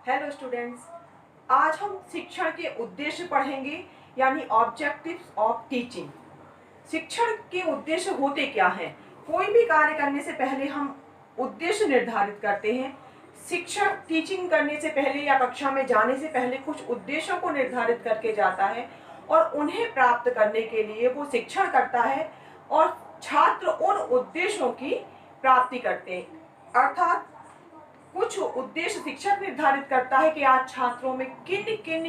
Hello students, आज हम शिक्षण के उद्देश्य पढ़ेंगे, यानी ऑब्जेक्टिव्स ऑफ टीचिंग। शिक्षण के उद्देश्य होते क्या हैं? कोई भी कार्य करने से पहले हम उद्देश्य निर्धारित करते हैं। शिक्षक टीचिंग करने से पहले या कक्षा में जाने से पहले कुछ उद्देश्यों को निर्धारित करके जाता है और उन्हें प्राप्त करने के लिए वो शिक्षण करता है और छात्र उन उद्देश्यों की प्राप्ति करते हैं। अर्थात कुछ उद्देश्य शिक्षक निर्धारित करता है कि आज छात्रों में किन किन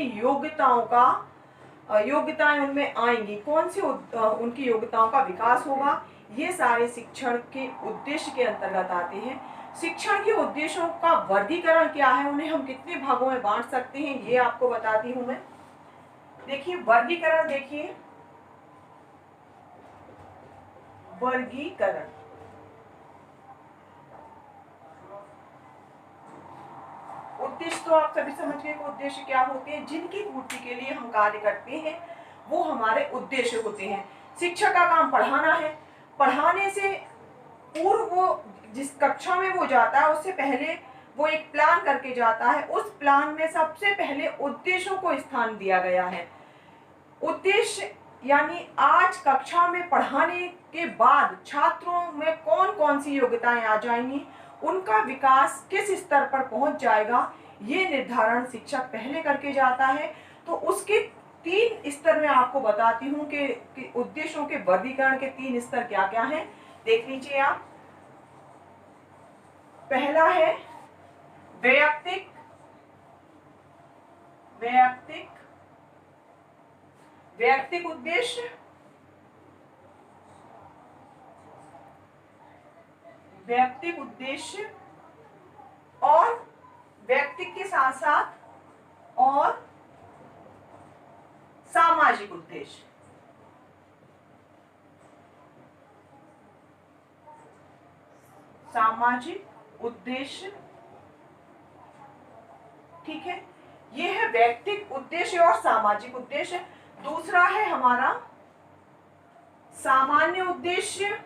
योग्यताएं उनमें आएंगी, कौन सी उनकी योग्यताओं का विकास होगा। ये सारे शिक्षण के उद्देश्य के अंतर्गत आते हैं। शिक्षण के उद्देश्यों का वर्गीकरण क्या है, उन्हें हम कितने भागों में बांट सकते हैं, ये आपको बताती हूं मैं। देखिए वर्गीकरण, देखिए वर्गीकरण उद्देश्य तो आप सभी समझ गए। उद्देश्य क्या होते हैं? जिनकी पूर्ति के लिए हम कार्य करते हैं वो हमारे उद्देश्य होते हैं। शिक्षक का काम पढ़ाना है। पढ़ाने से पूर्व वो जिस कक्षा में वो जाता है उससे पहले वो एक प्लान करके जाता है। उस प्लान में सबसे पहले उद्देश्यों को स्थान दिया गया है। उद्देश्य यानी आज कक्षा में पढ़ाने के बाद छात्रों में कौन कौन सी योग्यताएं आ जाएंगी, उनका विकास किस स्तर पर पहुंच जाएगा, ये निर्धारण शिक्षक पहले करके जाता है। तो उसके 3 स्तर मैं आपको बताती हूँ कि उद्देश्यों के वर्गीकरण के 3 स्तर क्या क्या हैं। देख लीजिए आप। पहला है वैयक्तिक उद्देश्य, वैयक्तिक उद्देश्य और व्यक्तिक के साथ साथ और सामाजिक उद्देश्य। सामाजिक उद्देश्य, ठीक है, ये है व्यक्तिक उद्देश्य और सामाजिक उद्देश्य। दूसरा है हमारा सामान्य उद्देश्य,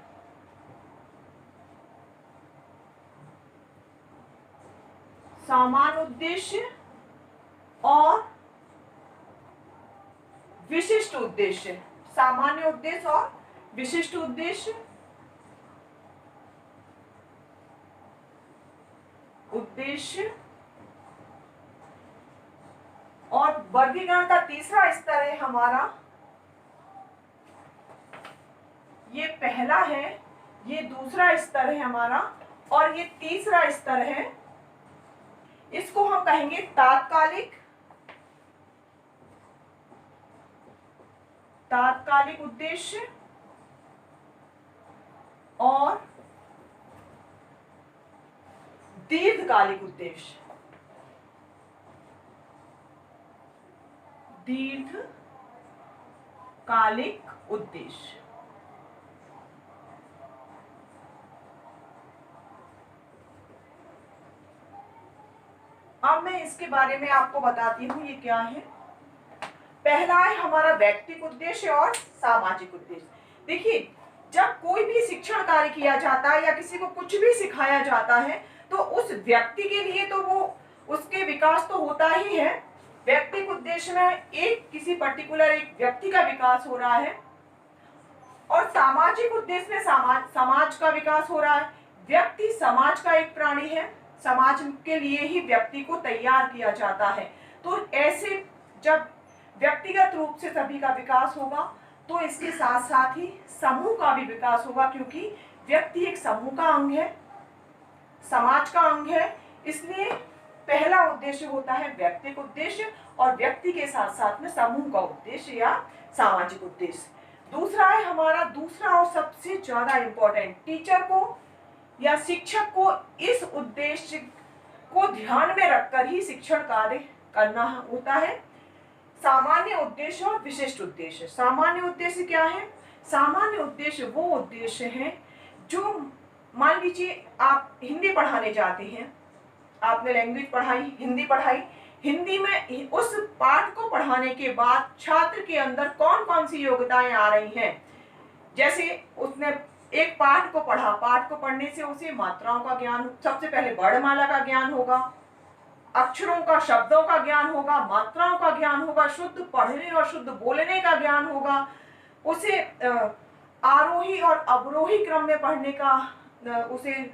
सामान्य उद्देश्य और विशिष्ट उद्देश्य। सामान्य उद्देश्य और विशिष्ट उद्देश्य। और वर्गीकरण का तीसरा स्तर है हमारा, ये पहला है, ये दूसरा स्तर है हमारा और ये तीसरा स्तर है। इसको हम कहेंगे तात्कालिक उद्देश्य और दीर्घकालिक उद्देश्य। दीर्घकालिक उद्देश्य। अब मैं इसके बारे में आपको बताती हूँ ये क्या है। पहला है हमारा व्यक्तिगत उद्देश्य और सामाजिक उद्देश्य। देखिए जब कोई भी शिक्षण कार्य किया जाता है या किसी को कुछ भी सिखाया जाता है तो उस व्यक्ति के लिए तो वो उसके विकास तो होता ही है। व्यक्तिगत उद्देश्य में किसी पर्टिकुलर एक व्यक्ति का विकास हो रहा है और सामाजिक उद्देश्य में समाज का विकास हो रहा है। व्यक्ति समाज का एक प्राणी है, समाज के लिए ही व्यक्ति को तैयार किया जाता है। तो ऐसे जब व्यक्तिगत रूप से सभी का विकास होगा तो इसके साथ साथ ही समूह का भी विकास होगा, क्योंकि व्यक्ति एक समूह का अंग है, समाज का अंग है। इसलिए पहला उद्देश्य होता है व्यक्तिगत उद्देश्य और व्यक्ति के साथ साथ में समूह का उद्देश्य या सामाजिक उद्देश्य। दूसरा है हमारा, दूसरा और सबसे ज्यादा इंपॉर्टेंट, टीचर को या शिक्षक को इस उद्देश्य को ध्यान में रखकर ही शिक्षण कार्य करना होता है, सामान्य उद्देश्य और विशिष्ट उद्देश्य। सामान्य उद्देश्य क्या है? सामान्य उद्देश्य वो उद्देश्य है जो, मान लीजिए आप हिंदी पढ़ाने जाते हैं, आपने लैंग्वेज पढ़ाई, हिंदी पढ़ाई, हिंदी में उस पाठ को पढ़ाने के बाद छात्र के अंदर कौन कौन सी योग्यताएं आ रही हैं। जैसे उसने एक पाठ को पढ़ा, पाठ को पढ़ने से उसे मात्राओं का ज्ञान, सबसे पहले वर्णमाला का ज्ञान होगा, अक्षरों का, शब्दों का ज्ञान होगा, मात्राओं का ज्ञान होगा, शुद्ध पढ़ने और शुद्ध बोलने का ज्ञान होगा, उसे आरोही और अवरोही क्रम में पढ़ने का उसे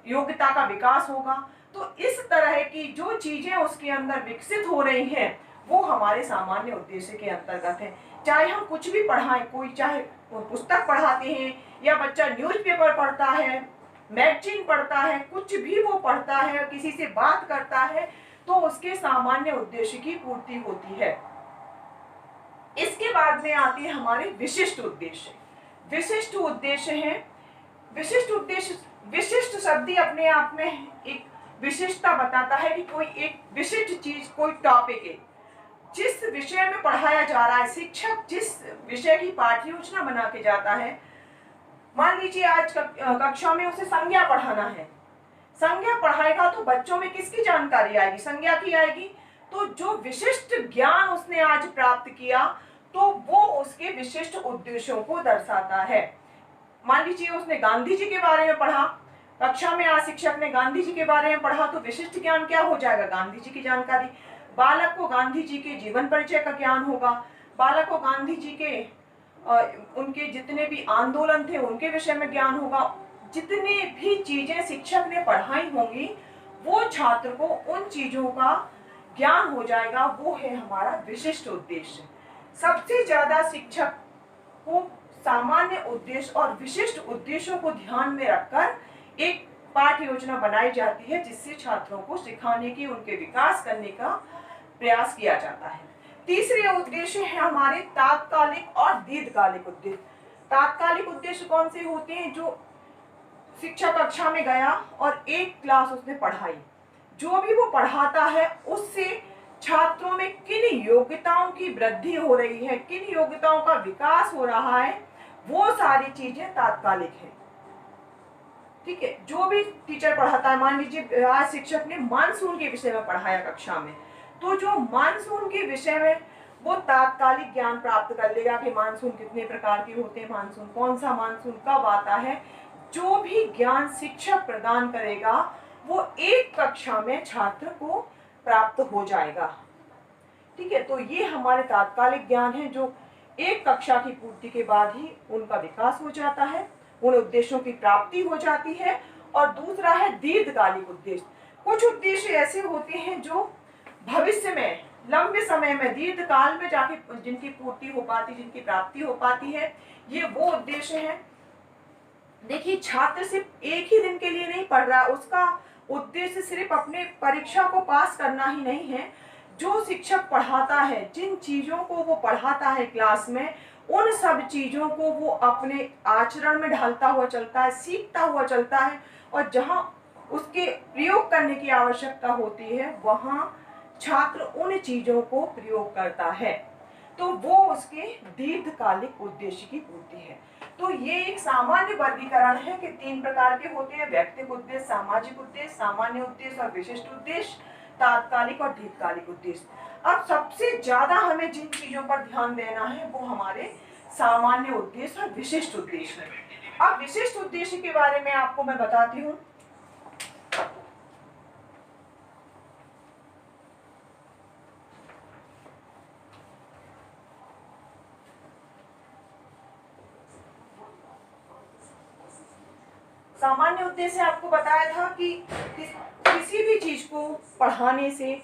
योग्यता का विकास होगा। तो इस तरह की जो चीजें उसके अंदर विकसित हो रही हैं वो हमारे सामान्य उद्देश्य के अंतर्गत है। चाहे हम कुछ भी पढ़ाएं, कोई चाहे पुस्तक पढ़ाते हैं या बच्चा न्यूज़पेपर पढ़ता है, मैगजीन पढ़ता है, कुछ भी वो पढ़ता है, किसी से बात करता है, तो उसके सामान्य उद्देश्य की पूर्ति होती है। इसके बाद में आते हैं हमारे विशिष्ट उद्देश्य। विशिष्ट उद्देश्य है, विशिष्ट उद्देश्य, विशिष्ट शब्द ही अपने आप में एक विशिष्टता बताता है कि कोई एक विशिष्ट चीज, कोई टॉपिक है, जिस विषय में पढ़ाया जा रहा है, शिक्षक जिस विषय की पाठ्य योजना बना के जाता है। मान लीजिए आज कक्षा में उसे संज्ञा पढ़ाना है, संज्ञा पढ़ाएगा तो बच्चों में किसकी जानकारी आएगी? संज्ञा की आएगी। तो जो विशिष्ट ज्ञान उसने आज प्राप्त किया तो वो उसके विशिष्ट उद्देश्यों को दर्शाता है। मान लीजिए उसने गांधी जी के बारे में पढ़ा, कक्षा में आज शिक्षक ने गांधी जी के बारे में पढ़ा, तो विशिष्ट ज्ञान क्या हो जाएगा? गांधी जी की जानकारी। बालक को गांधी जी के जीवन परिचय का ज्ञान होगा, बालक को गांधी जी के उनके जितने भी आंदोलन थे उनके विषय में ज्ञान होगा। जितनी भी चीजें शिक्षक ने पढ़ाई होंगी वो छात्र को उन चीजों का ज्ञान हो जाएगा। वो है हमारा विशिष्ट उद्देश्य। सबसे ज्यादा शिक्षक को सामान्य उद्देश्य और विशिष्ट उद्देश्यों को ध्यान में रखकर एक पाठ्य योजना बनाई जाती है, जिससे छात्रों को सिखाने की, उनके विकास करने का प्रयास किया जाता है। तीसरे उद्देश्य है हमारे तात्कालिक और दीर्घकालिक उद्देश्य। तात्कालिक उद्देश्य कौन से होते हैं? जो शिक्षक कक्षा में गया और एक क्लास उसने पढ़ाई, जो भी वो पढ़ाता है उससे छात्रों में किन योग्यताओं की वृद्धि हो रही है, किन योग्यताओं का विकास हो रहा है, वो सारी चीजें तात्कालिक है। ठीक है, जो भी टीचर पढ़ाता है, मान लीजिए आज शिक्षक ने मानसून के विषय में पढ़ाया कक्षा में, तो जो मानसून के विषय में वो तात्कालिक ज्ञान प्राप्त कर लेगा कि मानसून कितने प्रकार के होते हैं, मानसून कौन सा, मानसून कब आता है। जो भी ज्ञान शिक्षक प्रदान करेगा वो एक कक्षा में छात्र को प्राप्त हो जाएगा। ठीक है, तो ये हमारे तात्कालिक ज्ञान है जो एक कक्षा की पूर्ति के बाद ही उनका विकास हो जाता है, उन उद्देश्यों की प्राप्ति हो जाती है। और दूसरा है दीर्घकालिक उद्देश्य। कुछ उद्देश्य ऐसे होते हैं जो भविष्य में, लंबे समय में, दीर्घ काल में जाके जिनकी पूर्ति हो पाती, जिनकी प्राप्ति हो पाती है, ये वो उद्देश्य है। देखिए, छात्र सिर्फ एक ही दिन के लिए नहीं पढ़ रहा, उसका उद्देश्य सिर्फ अपने परीक्षा को पास करना ही नहीं है। जो शिक्षक पढ़ाता है, जिन चीजों को वो पढ़ाता है क्लास में, उन सब चीजों को वो अपने आचरण में ढालता हुआ चलता है, सीखता हुआ चलता है, और जहां उसके प्रयोग करने की आवश्यकता होती है वहां छात्र उन चीजों को प्रयोग करता है। तो वो उसके दीर्घकालिक उद्देश्य की पूर्ति है। तो ये एक सामान्य वर्गीकरण है कि 3 प्रकार के होते हैं: व्यक्तिगत उद्देश्य, सामाजिक उद्देश्य, सामान्य उद्देश्य और विशिष्ट उद्देश्य, तात्कालिक और दीर्घकालिक उद्देश्य। अब सबसे ज्यादा हमें जिन चीजों पर ध्यान देना है वो हमारे सामान्य उद्देश्य और विशिष्ट उद्देश्य है। अब विशिष्ट उद्देश्य के बारे में आपको मैं बताती हूँ। सामान्य उद्देश्य आपको बताया था कि किसी भी चीज को पढ़ाने से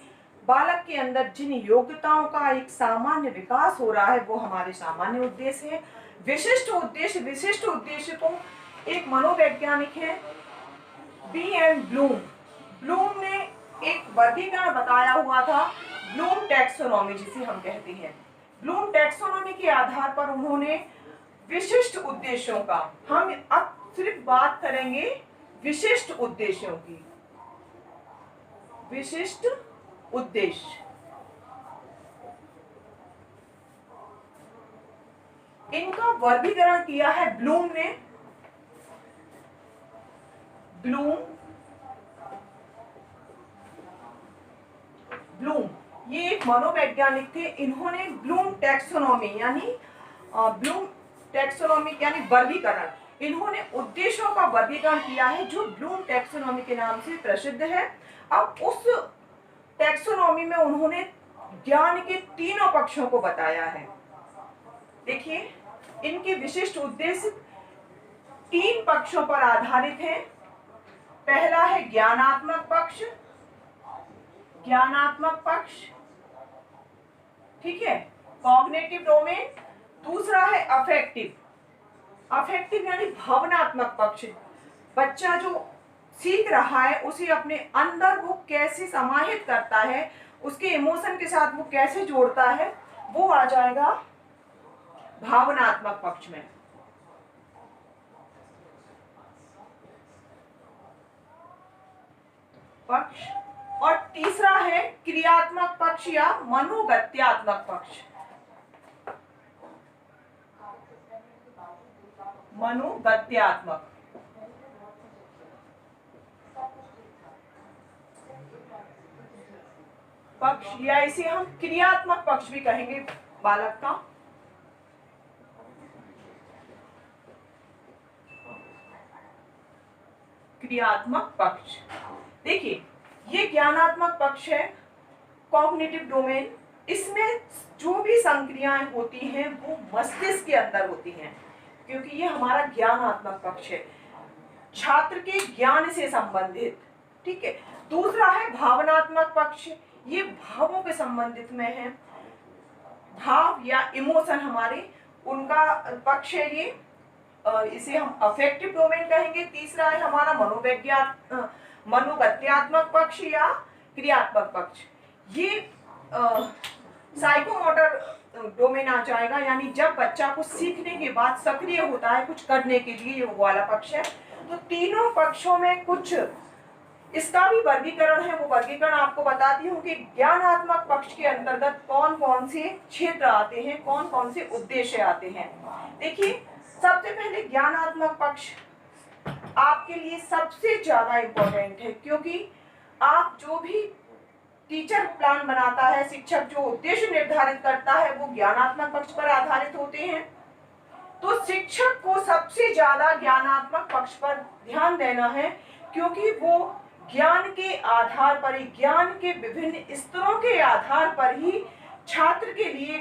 बालक के अंदर जिन योग्यताओं का एक सामान्य विकास हो रहा है वो हमारे सामान्य उद्देश्य है। विशिष्ट उद्देश्य, विशिष्ट उद्देश्य को एक मनोवैज्ञानिक है B.M. ब्लूम, ब्लूम ने एक वर्गीकरण बताया हुआ था, ब्लूम टैक्सोनॉमी जिसे हम कहते हैं। ब्लूम टैक्सोनॉमी के आधार पर उन्होंने विशिष्ट उद्देश्यों का, हम अब सिर्फ बात करेंगे विशिष्ट उद्देश्यों की। विशिष्ट उद्देश्य, इनका वर्गीकरण किया है ब्लूम ने। ब्लूम ये एक मनोवैज्ञानिक थे। इन्होंने ब्लूम टैक्सोनॉमी यानी वर्गीकरण, इन्होंने उद्देश्यों का वर्गीकरण किया है जो ब्लूम टैक्सोनॉमी के नाम से प्रसिद्ध है। अब उस एनाटॉमी में उन्होंने ज्ञान के तीनों पक्षों को बताया है। देखिए, इनके विशिष्ट उद्देश्य 3 पक्षों पर आधारित है। पहला है ज्ञानात्मक पक्ष, ज्ञानात्मक पक्ष, ठीक है, कॉग्निटिव डोमेन। दूसरा है अफेक्टिव, अफेक्टिव यानी भावनात्मक पक्ष। बच्चा जो सीख रहा है उसे अपने अंदर वो कैसे समाहित करता है, उसके इमोशन के साथ वो कैसे जोड़ता है, वो आ जाएगा भावनात्मक पक्ष में। पक्ष। और तीसरा है क्रियात्मक पक्ष या मनोगत्यात्मक पक्ष, मनोगत्यात्मक पक्ष, या इसे हम क्रियात्मक पक्ष भी कहेंगे बालक का। क्रियात्मक पक्ष, देखिए ये ज्ञानात्मक पक्ष है, कॉग्निटिव डोमेन। इसमें जो भी संक्रियाएं होती हैं वो मस्तिष्क के अंदर होती हैं, क्योंकि ये हमारा ज्ञानात्मक पक्ष है, छात्र के ज्ञान से संबंधित, ठीक है। दूसरा है भावनात्मक पक्ष, ये भावों के संबंधित में है, भाव या इमोशन हमारे, उनका पक्ष है ये, इसे हम अफेक्टिव डोमेन कहेंगे। तीसरा है हमारा मनोगत्यात्मक पक्ष या क्रियात्मक पक्ष, ये साइकोमोटर डोमेन आ जाएगा, यानी जब बच्चा कुछ सीखने के बाद सक्रिय होता है कुछ करने के लिए, ये वो वाला पक्ष है। तो तीनों पक्षों में कुछ इसका भी वर्गीकरण है, वो वर्गीकरण आपको बताती हूँ कि ज्ञानात्मक पक्ष के अंतर्गत कौन कौन से क्षेत्र आते हैं, कौन कौन से उद्देश्य आते हैं। देखिए, सबसे पहले ज्ञानात्मक पक्ष आपके लिए सबसे ज्यादा इम्पोर्टेंट है, क्योंकि आप जो भी टीचर प्लान बनाता है, शिक्षक जो उद्देश्य निर्धारित करता है, वो ज्ञानात्मक पक्ष पर आधारित होते हैं। तो शिक्षक को सबसे ज्यादा ज्ञानात्मक पक्ष पर ध्यान देना है, क्योंकि वो ज्ञान के आधार पर ही, ज्ञान के विभिन्न स्तरों के आधार पर ही छात्र के लिए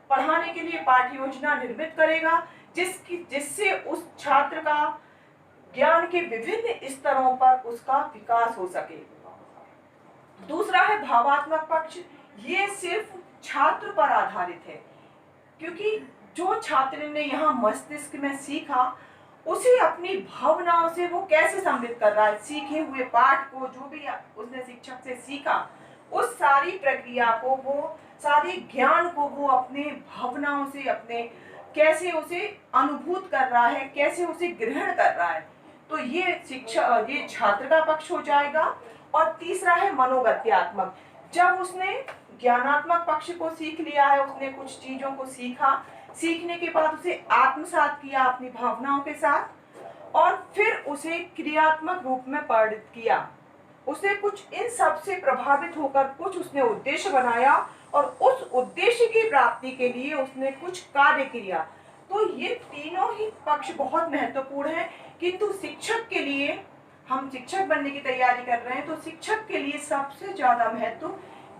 पढ़ाने के लिए पाठ्य योजना निर्मित करेगा, जिससे उस छात्र का ज्ञान के विभिन्न स्तरों पर उसका विकास हो सके। दूसरा है भावात्मक पक्ष, ये सिर्फ छात्र पर आधारित है, क्योंकि जो छात्र ने यहाँ मस्तिष्क में सीखा उसे अपनी भावनाओं से वो कैसे सम्मिलित कर रहा है, सीखे हुए पाठ को, जो भी उसने शिक्षक से सीखा, उस सारी प्रक्रिया को, वो सारे ज्ञान को वो अपने भावनाओं से, अपने कैसे उसे अनुभूत कर रहा है, कैसे उसे ग्रहण कर रहा है। तो ये छात्र का पक्ष हो जाएगा। और तीसरा है मनोगत्यात्मक, जब उसने ज्ञानात्मक पक्ष को सीख लिया है, उसने कुछ चीजों को सीखा, सीखने के बाद उसे आत्मसात किया अपनी भावनाओं के साथ, और फिर उसे क्रियात्मक रूप में परिणत किया, उसे कुछ इन सब से प्रभावित होकर कुछ उसने उद्देश्य बनाया और उस उद्देश्य की प्राप्ति के लिए उसने कुछ कार्य किया। तो ये तीनों ही पक्ष बहुत महत्वपूर्ण है, किंतु शिक्षक के लिए, हम शिक्षक बनने की तैयारी कर रहे हैं, तो शिक्षक के लिए सबसे ज्यादा महत्व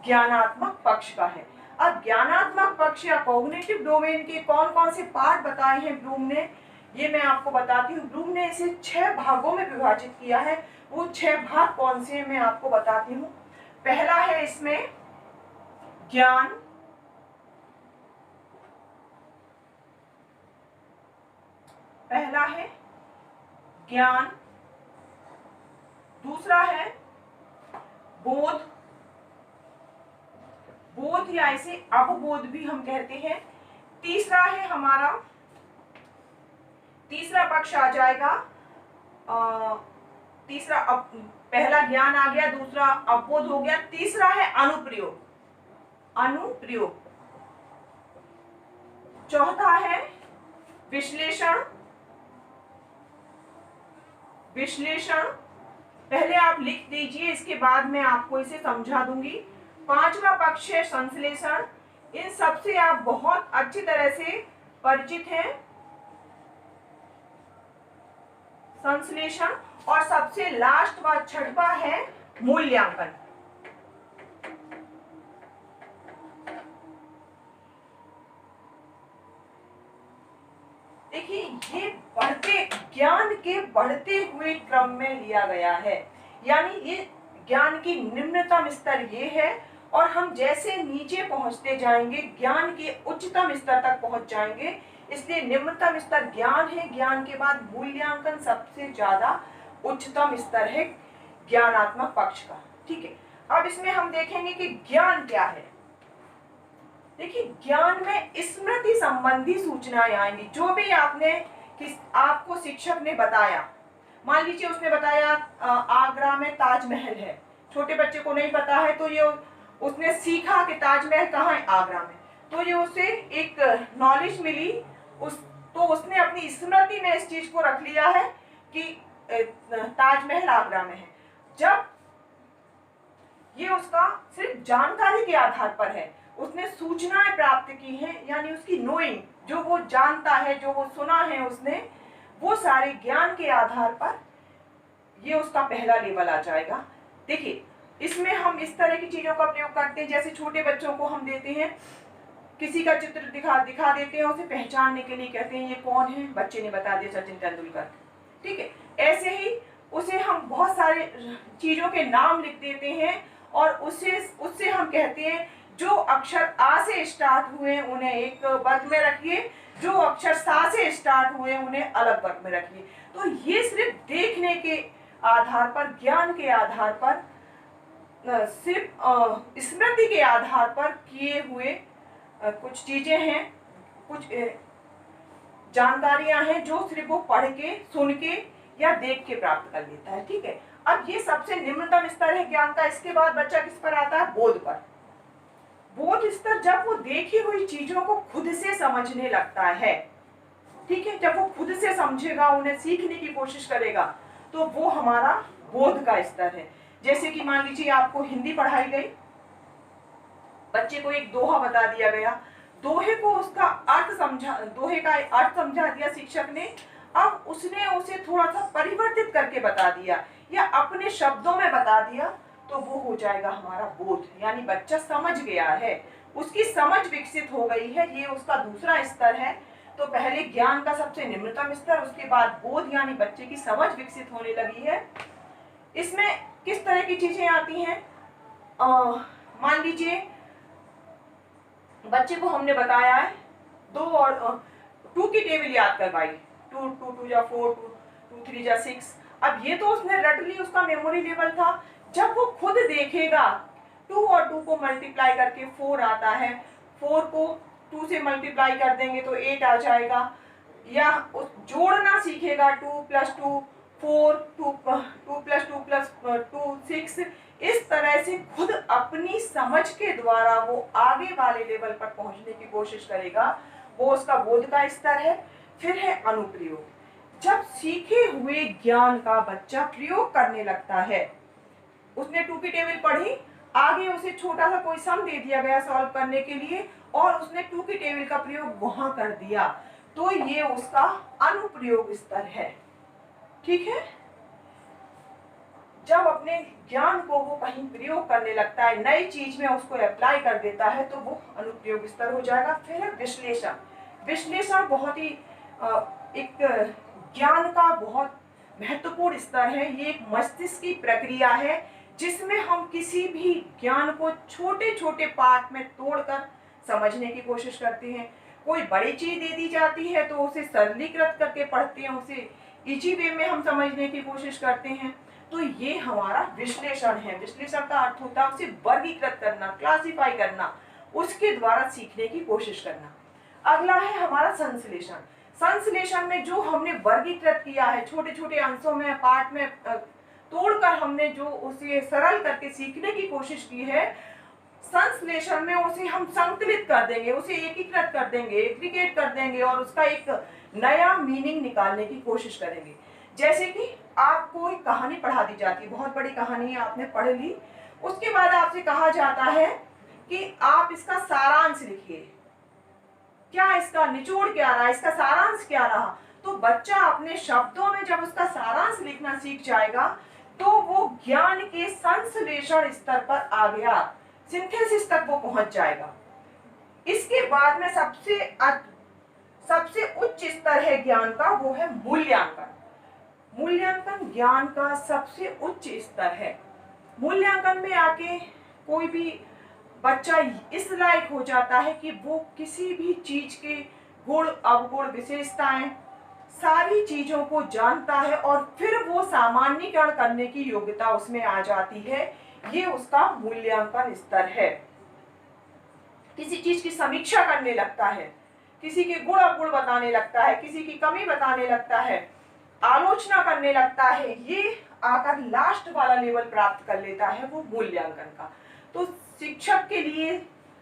ज्ञानात्मक पक्ष का है। अब ज्ञानात्मक पक्ष या कॉग्निटिव डोमेन के कौन कौन से पार्ट बताए हैं ब्लूम ने, ये मैं आपको बताती हूँ। ब्लूम ने इसे 6 भागों में विभाजित किया है। वो 6 भाग कौन से मैं आपको बताती हूँ। पहला है इसमें ज्ञान, पहला है ज्ञान, दूसरा है बोध, बोध या इसे अवबोध भी हम कहते हैं। तीसरा है हमारा, तीसरा पक्ष आ जाएगा, पहला ज्ञान आ गया, दूसरा अवबोध हो गया, तीसरा है अनुप्रयोग, अनुप्रयोग, चौथा है विश्लेषण, विश्लेषण, पहले आप लिख दीजिए, इसके बाद मैं आपको इसे समझा दूंगी। पांचवा पक्ष है संश्लेषण, इन सब से आप बहुत अच्छी तरह से परिचित हैं, संश्लेषण। और सबसे लास्ट व छठवा है मूल्यांकन, देखिए ये बढ़ते ज्ञान के बढ़ते हुए क्रम में लिया गया है, यानी ये ज्ञान की निम्नतम स्तर ये है, और हम जैसे नीचे पहुंचते जाएंगे ज्ञान के उच्चतम स्तर तक पहुंच जाएंगे। इसलिए निम्नतम स्तर ज्ञान है, ज्ञान के बाद मूल्यांकन सबसे ज्यादा उच्चतम स्तर है ज्ञानात्मक पक्ष का। ठीक है, अब इसमें हम देखेंगे कि ज्ञान क्या है। देखिए ज्ञान में स्मृति संबंधी सूचनाएं आएंगी। जो भी आपको शिक्षक ने बताया, मान लीजिए उसने बताया आगरा में ताजमहल है, छोटे बच्चे को नहीं पता है, तो ये उसने सीखा कि ताजमहल कहाँ है, आगरा में, तो ये उसे एक नॉलेज मिली, तो उसने अपनी स्मृति में इस चीज को रख लिया है कि ताजमहल आगरा में है। जब ये उसका सिर्फ जानकारी के आधार पर है, उसने सूचनाएं प्राप्त की हैं, यानी उसकी नोइंग, जो वो जानता है, जो वो सुना है उसने, वो सारे ज्ञान के आधार पर ये उसका पहला लेवल आ जाएगा। देखिए इसमें हम इस तरह की चीजों का प्रयोग करते हैं, जैसे छोटे बच्चों को हम देते हैं, किसी का चित्र दिखा देते हैं, उसे पहचानने के लिए कहते हैं ये कौन है, बच्चे ने बता दिया सचिन तेंदुलकर। ठीक है, ऐसे ही उसे हम बहुत सारे चीजों के नाम लिख देते हैं, और उससे हम कहते हैं जो अक्षर आ से स्टार्ट हुए उन्हें एक वर्ग में रखिए, जो अक्षर सा से स्टार्ट हुए उन्हें अलग वर्ग में रखिए। तो ये सिर्फ देखने के आधार पर, ज्ञान के आधार पर, सिर्फ स्मृति के आधार पर किए हुए कुछ चीजें हैं, कुछ जानकारियां हैं जो सिर्फ वो पढ़ के, सुन के या देख के प्राप्त कर लेता है। ठीक है, अब ये सबसे निम्नतम स्तर है ज्ञान का। इसके बाद बच्चा किस पर आता है, बोध पर। बोध स्तर जब वो देखी हुई चीजों को खुद से समझने लगता है। ठीक है, जब वो खुद से समझेगा, उन्हें सीखने की कोशिश करेगा, तो वो हमारा बोध का स्तर है। जैसे कि मान लीजिए आपको हिंदी पढ़ाई गई, बच्चे को एक दोहा बता दिया गया, दोहे को उसका अर्थ समझा, दोहे का अर्थ समझा दिया शिक्षक ने, अब उसने उसे थोड़ा सा परिवर्तित करके बता दिया या अपने शब्दों में बता दिया, तो वो हो जाएगा हमारा बोध, यानी बच्चा समझ गया है, उसकी समझ विकसित हो गई है, ये उसका दूसरा स्तर है। तो पहले ज्ञान का सबसे निम्नतम स्तर, उसके बाद बोध, यानी बच्चे की समझ विकसित होने लगी है। इसमें किस तरह की चीजें आती हैं, मान लीजिए बच्चे को हमने बताया है 2 और 2 की टेबल याद करवाई, 2 2 2 या 4, 2 3 या 6। अब ये तो उसने रट ली, उसका मेमोरी लेवल था। जब वो खुद देखेगा 2 और 2 को मल्टीप्लाई करके 4 आता है, 4 को 2 से मल्टीप्लाई कर देंगे तो 8 आ जाएगा, या जोड़ना सीखेगा 2 + 2 4, 2 + 2 + 2 6। इस तरह से खुद अपनी समझ के द्वारा वो आगे वाले लेवल पर पहुंचने की कोशिश करेगा, वो उसका बोध का स्तर है। फिर है अनुप्रयोग, जब सीखे हुए ज्ञान का बच्चा प्रयोग करने लगता है। उसने 2 की टेबल पढ़ी, आगे उसे छोटा सा कोई सम दे दिया गया सॉल्व करने के लिए, और उसने 2 की टेबल का प्रयोग वहां कर दिया, तो ये उसका अनुप्रयोग स्तर है। ठीक है, जब अपने ज्ञान को वो कहीं प्रयोग करने लगता है, नई चीज में उसको अप्लाई कर देता है, तो वो अनुप्रयोग स्तर हो जाएगा। फिर है विश्लेषण। विश्लेषण बहुत ही एक ज्ञान का बहुत महत्वपूर्ण स्तर है। ये एक मस्तिष्क की प्रक्रिया है जिसमें हम किसी भी ज्ञान को छोटे छोटे पार्ट में तोड़कर समझने की कोशिश करते हैं। कोई बड़ी चीज दे दी जाती है तो उसे सरलीकृत करके पढ़ते हैं, उसे इजी वे में हम समझने की कोशिश करते हैं। तो ये हमारा विश्लेषण है। विश्लेषण का अर्थ होता है उसे वर्गीकृत करना, क्लासिफाई करना, उसके द्वारा सीखने की कोशिश करना। अगला है हमारा संश्लेषण। संश्लेषण में जो हमने वर्गीकृत किया है, छोटे छोटे अंशों में, पार्ट में तोड़कर हमने जो उसे सरल करके सीखने की कोशिश की है, संश्लेषण में उसे हम संकलित कर देंगे, उसे एकीकृत कर देंगे, एग्रीगेट कर देंगे और उसका एक नया मीनिंग निकालने की कोशिश करेंगे। जैसे कि आपको एक कहानी पढ़ा दी जाती है, बहुत बड़ी कहानी है, आपने पढ़ ली, उसके बाद आपसे कहा जाता है कि आप इसका सारांश लिखिए, क्या इसका निचोड़ क्या रहा, इसका सारांश क्या रहा। तो बच्चा अपने शब्दों में जब उसका सारांश लिखना सीख जाएगा तो वो ज्ञान के संश्लेषण स्तर पर आ गया, सिंथेसिस तक वो पहुंच जाएगा। इसके बाद में सबसे सबसे उच्च स्तर है ज्ञान का, वो है मूल्यांकन। मूल्यांकन ज्ञान का सबसे उच्च स्तर है। मूल्यांकन में आके कोई भी बच्चा इस लायक हो जाता है कि वो किसी भी चीज के गुण अवगुण विशेषताएं सारी चीजों को जानता है और फिर वो सामान्यीकरण करने की योग्यता उसमें आ जाती है। ये उसका मूल्यांकन स्तर है। किसी चीज की समीक्षा करने लगता है, किसी के गुण अवगुण बताने लगता है, किसी की कमी बताने लगता है, आलोचना करने लगता है, ये आकर लास्ट वाला लेवल प्राप्त कर लेता है वो मूल्यांकन का। तो शिक्षक के लिए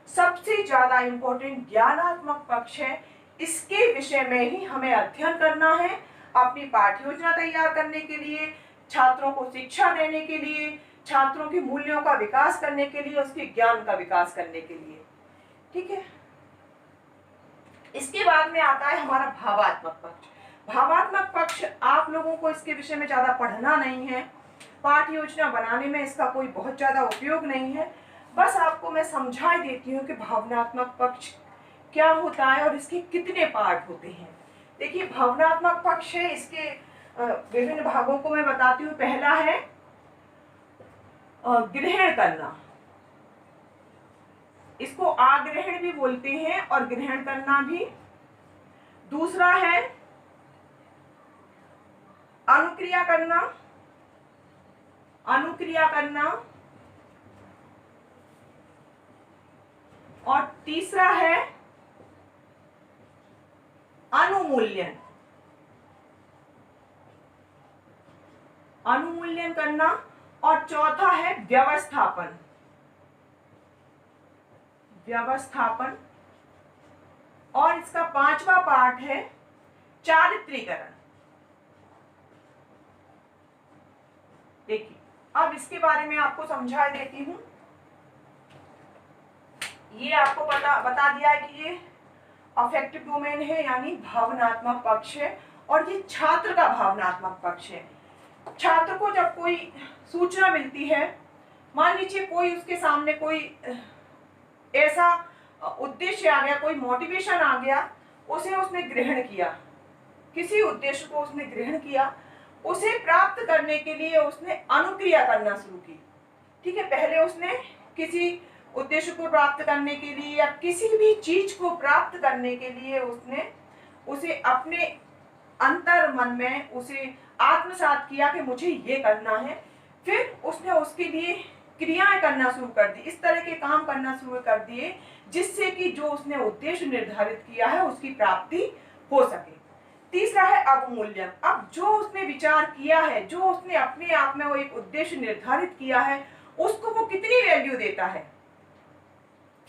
सबसे ज्यादा इंपॉर्टेंट ज्ञानात्मक पक्ष है। इसके विषय में ही हमें अध्ययन करना है, अपनी पाठ्य योजना तैयार करने के लिए, छात्रों को शिक्षा देने के लिए, छात्रों के मूल्यों का विकास करने के लिए, उसके ज्ञान का विकास करने के लिए। ठीक है। इसके बाद में आता है हमारा भावात्मक पक्ष। भावात्मक पक्ष आप लोगों को इसके विषय में ज्यादा पढ़ना नहीं है, पाठ्य योजना बनाने में इसका कोई बहुत ज्यादा उपयोग नहीं है। बस आपको मैं समझा देती हूँ कि भावनात्मक पक्ष क्या होता है और इसके कितने पार्ट होते हैं। देखिए, भावनात्मक पक्ष है, इसके विभिन्न भागों को मैं बताती हूँ। पहला है ग्रहण करना, इसको आग्रहण भी बोलते हैं और ग्रहण करना भी। दूसरा है अनुक्रिया करना, अनुक्रिया करना। और तीसरा है अनुमूल्यन, अनुमूल्यन करना। और चौथा है व्यवस्थापन, व्यवस्थापन। और इसका पांचवा पार्ट है चारित्रीकरण। देखिए, अब इसके बारे में आपको समझा देती हूं। ये आपको बता दिया है कि ये अफेक्टिव डोमेन है, यानी भावनात्मक पक्ष है, और ये छात्र का भावनात्मक पक्ष है। छात्र को जब कोई सूचना मिलती है, मान लीजिए कोई उसके सामने कोई ऐसा उद्देश्य आ गया, कोई मोटिवेशन आ गया, उसे उसने ग्रहण किया, किसी उद्देश्य को उसने ग्रहण किया, उसे प्राप्त करने के लिए उसने अनुक्रिया करना शुरू की। ठीक है, पहले उसने किसी उद्देश्य को प्राप्त करने के लिए या किसी भी चीज को प्राप्त करने के लिए उसने उसे अपने अंतर मन में उसे आत्मसात किया कि मुझे ये करना है। फिर उसने उसके लिए क्रियाएं करना शुरू कर दी, इस तरह के काम करना शुरू कर दिए जिससे कि जो उसने उद्देश्य निर्धारित किया है उसकी प्राप्ति हो सके। तीसरा है अवमूल्यन। अब जो उसने विचार किया है, जो उसने अपने आप में वो एक उद्देश्य निर्धारित किया है, उसको वो कितनी वैल्यू देता है,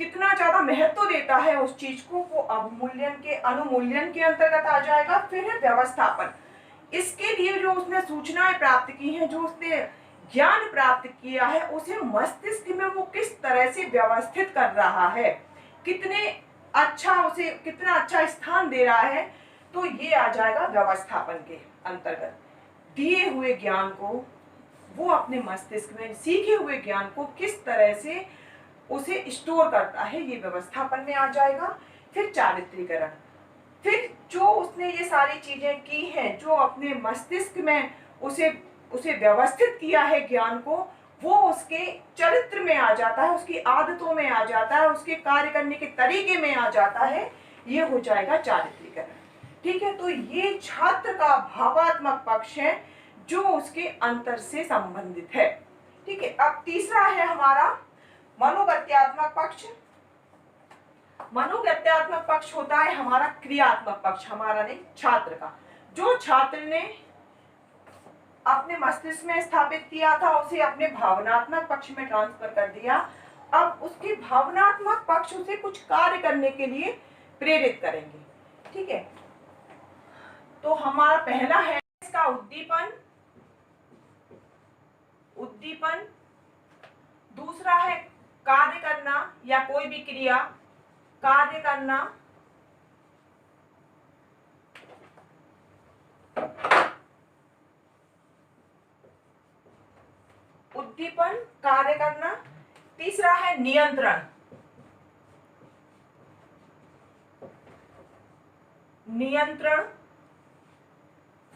कितना ज्यादा महत्व देता है उस चीज को, वो अवमूल्यन के अनुमूल्यन के अंतर्गत आ जाएगा। फिर है व्यवस्थापन। इसके लिए जो उसने सूचनाएं प्राप्त की हैं, जो उसने ज्ञान प्राप्त किया है, उसे मस्तिष्क में वो किस तरह से व्यवस्थित कर रहा है, कितने अच्छा उसे कितना अच्छा स्थान दे रहा है, तो ये आ जाएगा व्यवस्थापन के अंतर्गत। दिए हुए ज्ञान को वो अपने मस्तिष्क में, सीखे हुए ज्ञान को किस तरह से उसे स्टोर करता है, ये व्यवस्थापन में आ जाएगा। फिर चारित्रीकरण, फिर जो उसने ये सारी चीजें की हैं, जो अपने मस्तिष्क में उसे व्यवस्थित किया है ज्ञान को, वो उसके चरित्र में आ जाता है, उसकी आदतों में आ जाता है, उसके कार्य करने के तरीके में आ जाता है। ये हो जाएगा चारित्रीकरण। ठीक है, तो ये छात्र का भावात्मक पक्ष है जो उसके अंतर से संबंधित है। ठीक है, अब तीसरा है हमारा मनोगत्यात्मक पक्ष। मनोगत्यात्मक पक्ष होता है हमारा क्रियात्मक पक्ष, हमारा नहीं, छात्र का। जो छात्र ने अपने मस्तिष्क में स्थापित किया था उसे अपने भावनात्मक पक्ष में ट्रांसफर कर दिया। अब उसके भावनात्मक पक्ष उसे कुछ कार्य करने के लिए प्रेरित करेंगे। ठीक है, तो हमारा पहला है इसका उद्दीपन, उद्दीपन। दूसरा है कार्य करना या कोई भी क्रिया, कार्य करना। उद्दीपन, कार्य करना। तीसरा है नियंत्रण, नियंत्रण।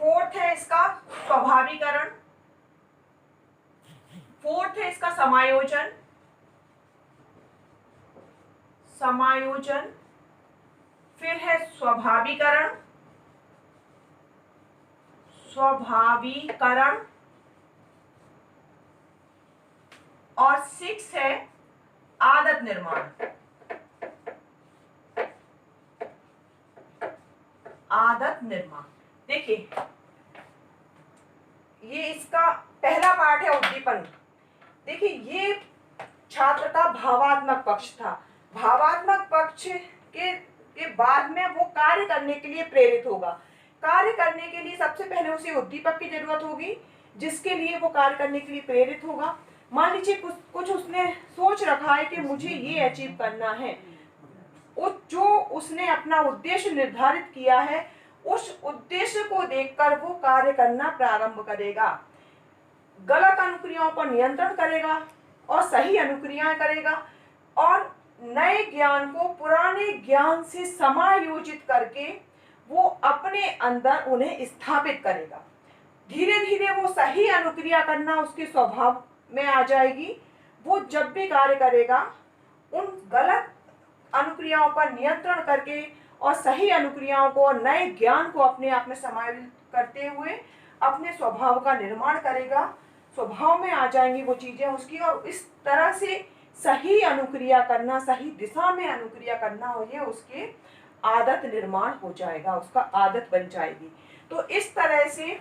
फोर्थ है इसका स्वाभाविकरण। फोर्थ है इसका समायोजन। समायोजन। फिर है स्वाभाविकरण। स्वाभाविकरण। और 6 है आदत निर्माण। आदत निर्माण। देखिए ये इसका पहला पार्ट है उद्दीपन। देखिए ये छात्र का भावात्मक पक्ष था। भावात्मक पक्ष के बाद में वो कार्य करने के लिए प्रेरित होगा। कार्य करने के लिए सबसे पहले उसे उद्दीपक की जरूरत होगी, जिसके लिए वो कार्य करने के लिए प्रेरित होगा। मान लीजिए कुछ उसने सोच रखा है कि मुझे ये अचीव करना है, जो उसने अपना उद्देश्य निर्धारित किया है, उस उद्देश्य को देखकर वो कार्य करना प्रारंभ करेगा। गलत अनुक्रियाओं पर नियंत्रण करेगा और सही अनुक्रियाएं करेगा, और नए ज्ञान को पुराने ज्ञान से समायोजित करके वो अपने अंदर उन्हें स्थापित करेगा। धीरे धीरे वो सही अनुक्रिया करना उसके स्वभाव में आ जाएगी। वो जब भी कार्य करेगा उन गलत अनुक्रियाओं पर नियंत्रण करके और सही अनुक्रियाओं को और नए ज्ञान को अपने आप में समायोजित करते हुए अपने स्वभाव का निर्माण करेगा। स्वभाव में आ जाएंगी वो चीजें उसकी, और इस तरह से सही अनुक्रिया करना, सही दिशा में अनुक्रिया करना हो, ये उसके आदत निर्माण हो जाएगा, उसका आदत बन जाएगी। तो इस तरह से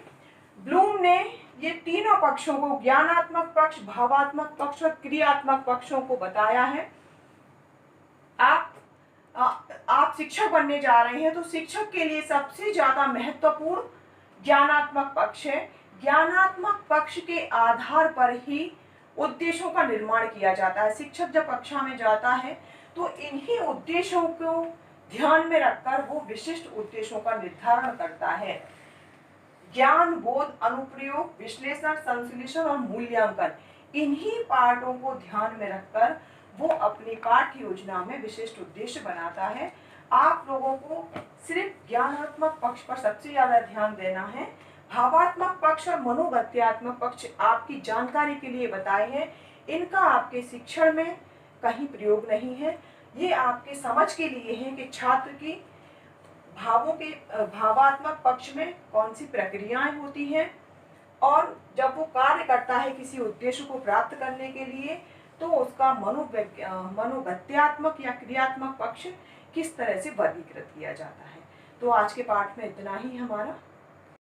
ब्लूम ने ये तीनों पक्षों को, ज्ञानात्मक पक्ष, भावात्मक पक्ष और क्रियात्मक पक्षों को बताया है। आप शिक्षक बनने जा रहे हैं तो शिक्षक के लिए सबसे ज्यादा महत्वपूर्ण ज्ञानात्मक पक्ष है। ज्ञानात्मक पक्ष के आधार पर ही उद्देश्यों का निर्माण किया जाता है। शिक्षक जब कक्षा में जाता है तो इन्हीं उद्देश्यों को ध्यान में रखकर वो विशिष्ट उद्देश्यों का निर्धारण करता है। ज्ञान, बोध, अनुप्रयोग, विश्लेषण, संश्लेषण और मूल्यांकन, इन्हीं पार्टों को ध्यान में रखकर वो अपनी पाठ्य योजना में विशिष्ट उद्देश्य बनाता है। आप लोगों को सिर्फ ज्ञानात्मक पक्ष पर सबसे ज्यादा ध्यान देना है। भावात्मक पक्ष और मनोगत्यात्मक पक्ष आपकी जानकारी के लिए बताए हैं। इनका आपके शिक्षण में कहीं प्रयोग नहीं है। ये आपके समझ के लिए है कि छात्र की भावों के भावात्मक पक्ष में कौन सी प्रक्रियाएं होती हैं, और जब वो कार्य करता है किसी उद्देश्य को प्राप्त करने के लिए तो उसका मनोगत्यात्मक या क्रियात्मक पक्ष किस तरह से वर्गीकृत किया जाता है। तो आज के पाठ में इतना ही हमारा।